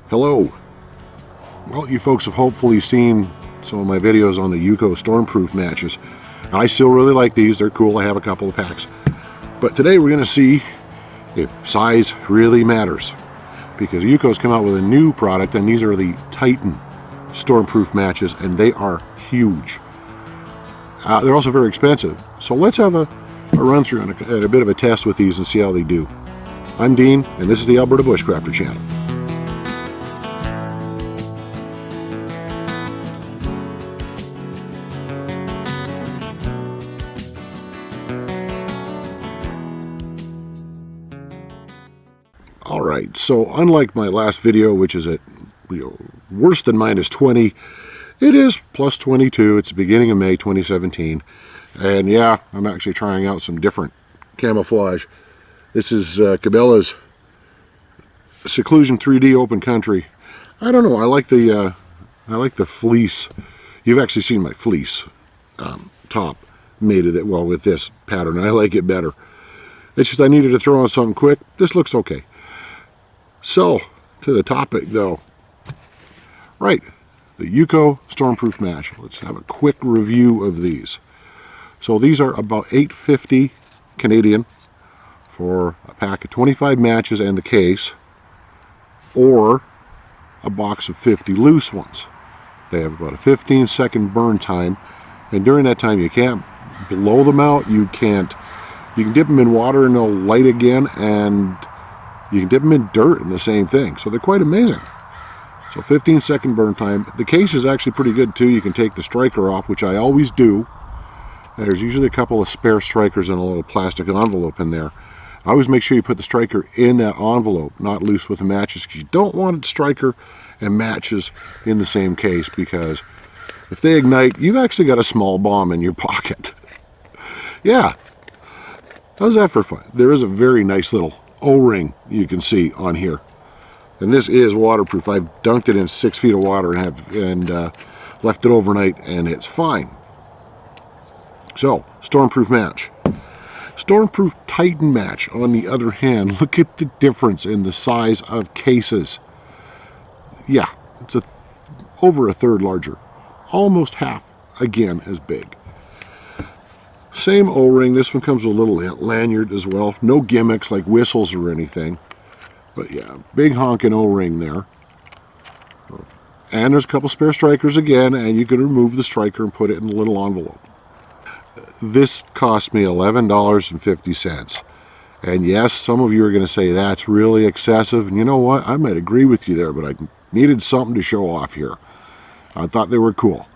Hello. Well, you folks have hopefully seen some of my videos on the UCO Stormproof matches. I still really like these. They're cool. I have a couple of packs. But today we're going to see if size really matters. Because UCO's come out with a new product, and these are the Titan Stormproof matches, and they are huge. They're also very expensive. So let's have a run through and a bit of a test with these and see how they do. I'm Dean, and this is the Alberta Bushcrafter channel. Alright, so unlike my last video, which is at worse than -20, it is plus 22. It's the beginning of May 2017. And yeah, I'm actually trying out some different camouflage. This is Cabela's Seclusion 3D Open Country. I don't know, I like the fleece. You've actually seen my fleece top made of it, well, with this pattern. I like it better. It's just I needed to throw on something quick. This looks okay. So, to the topic though. Right, the UCO Stormproof Match. Let's have a quick review of these. So these are about $8.50 Canadian for a pack of 25 matches and the case, or a box of 50 loose ones. They have about a 15-second burn time, and during that time you can't blow them out. You can dip them in water and they'll light again, and you can dip them in dirt and the same thing. So they're quite amazing. So 15-second burn time. The case is actually pretty good too. You can take the striker off, which I always do. There's usually a couple of spare strikers in a little plastic envelope in there. I always make sure you put the striker in that envelope, not loose with the matches, because you don't want striker and matches in the same case, because if they ignite, you've actually got a small bomb in your pocket. Yeah. How's that for fun? There is a very nice little O-ring you can see on here, and this is waterproof. I've dunked it in 6 feet of water and left it overnight, and it's fine. So, Stormproof Match. Stormproof Titan Match, on the other hand, look at the difference in the size of cases. Yeah, it's over a third larger, almost half again as big. Same O-ring. This one comes with a little lanyard as well. No gimmicks like whistles or anything. But yeah, big honking O-ring there. And there's a couple spare strikers again, and you can remove the striker and put it in a little envelope. This cost me $11.50. And yes, some of you are going to say that's really excessive. And you know what? I might agree with you there, but I needed something to show off here. I thought they were cool.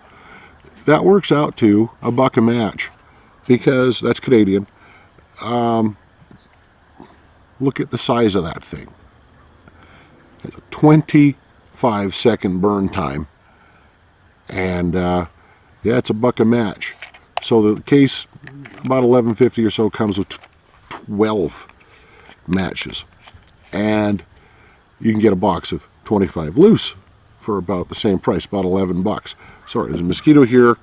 That works out to $1 a match, because that's Canadian. Look at the size of that thing. It's a 25-second burn time, and yeah, it's $1 a match. So the case, about $11.50 or so, comes with 12 matches, and you can get a box of 25 loose for about the same price, about 11 bucks. Sorry, there's a mosquito here.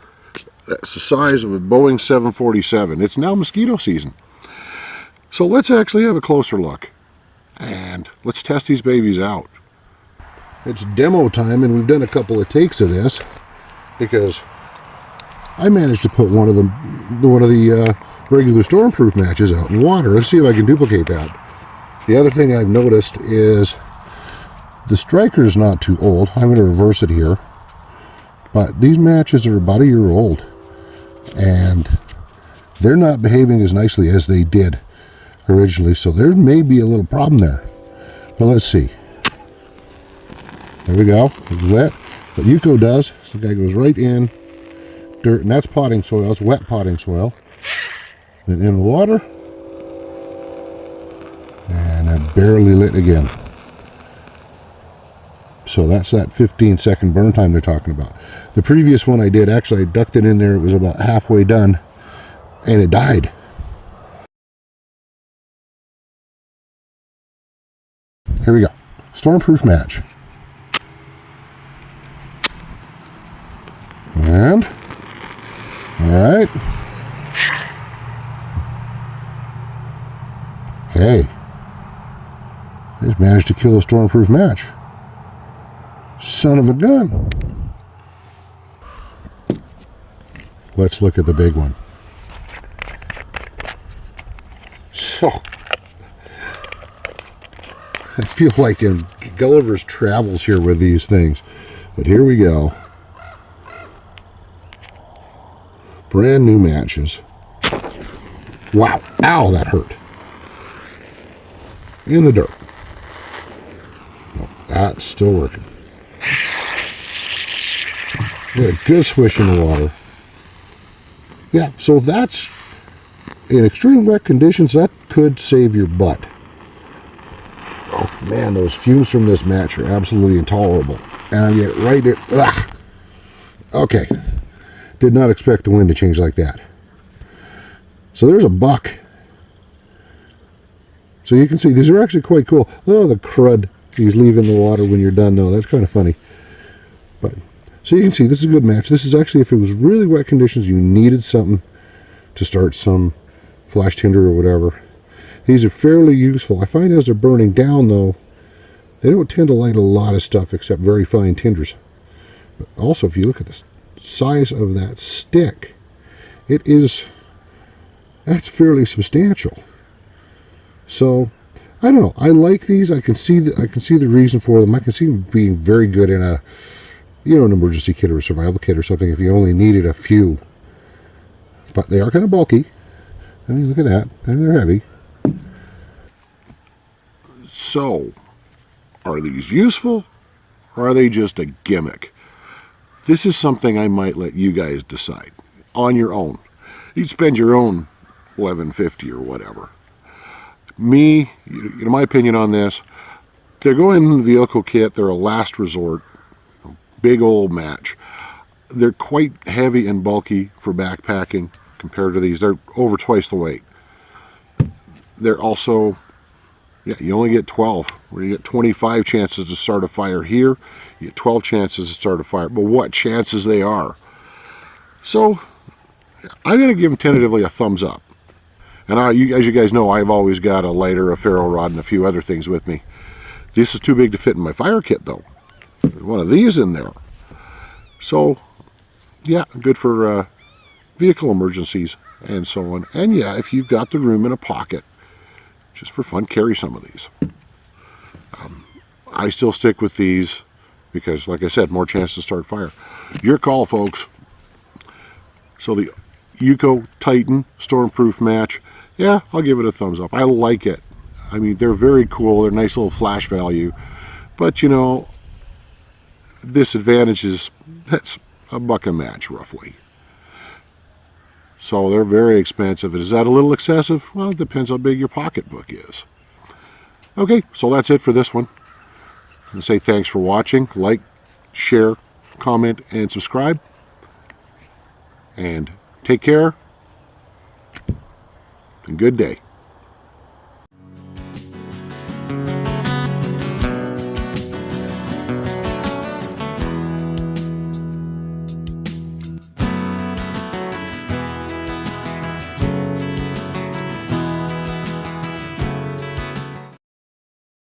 That's the size of a Boeing 747. It's now mosquito season. So let's actually have a closer look, and let's test these babies out. It's demo time, and we've done a couple of takes of this, because I managed to put one of the regular Stormproof matches out in water. Let's see if I can duplicate that. The other thing I've noticed is the striker is not too old. I'm going to reverse it here. But these matches are about a year old, and they're not behaving as nicely as they did originally, so there may be a little problem there. But let's see. There we go. It's wet. What UCO does is the guy goes right in dirt, and that's potting soil. It's wet potting soil. Then in the water, and that barely lit again. So that's that 15-second burn time they're talking about. The previous one I did, actually I ducked it in there, it was about halfway done, and it died. Here we go. Stormproof Match. And, alright. Hey. I just managed to kill a Stormproof Match. Son of a gun. Let's look at the big one. So, I feel like in Gulliver's Travels here with these things. But here we go. Brand new matches. Wow. Ow, that hurt. In the dirt. Oh, that's still working. Yeah, good swish in the water. Yeah, so that's, in extreme wet conditions, that could save your butt. Oh man, those fumes from this match are absolutely intolerable. And I get right there. Ugh. Okay. Did not expect the wind to change like that. So there's a buck. So you can see these are actually quite cool. Oh, the crud he's leaving the water when you're done though. That's kind of funny. But so you can see this is a good match. This is actually, if it was really wet conditions, you needed something to start some flash tinder or whatever. These are fairly useful. I find as they're burning down though, they don't tend to light a lot of stuff except very fine tinders. But also, if you look at the size of that stick, that's fairly substantial. So I don't know. I like these. I can see the reason for them. I can see them being very good in an emergency kit or a survival kit or something if you only needed a few. But they are kind of bulky. I mean, look at that. And they're heavy. So, are these useful or are they just a gimmick? This is something I might let you guys decide on your own. You'd spend your own $11.50 or whatever. Me, my opinion on this, they're going in the vehicle kit. They're a last resort. Big old match. They're quite heavy and bulky for backpacking compared to these. They're over twice the weight. They're also, you only get 12. Where you get 25 chances to start a fire here, you get 12 chances to start a fire. But what chances they are. So, I'm going to give them tentatively a thumbs up. And as you guys know, I've always got a lighter, a ferro rod, and a few other things with me. This is too big to fit in my fire kit, though. There's one of these in there. So, yeah, good for vehicle emergencies and so on. And yeah, if you've got the room in a pocket, just for fun, carry some of these. I still stick with these because, like I said, more chance to start fire. Your call, folks. So the UCO Titan Stormproof Match, yeah, I'll give it a thumbs up. I like it. I mean, they're very cool. They're nice little flash value. But, disadvantage is that's $1 a match, roughly. So they're very expensive. Is that a little excessive? Well, it depends how big your pocketbook is. Okay, so that's it for this one. I say thanks for watching. Like, share, comment, and subscribe. And take care. And good day.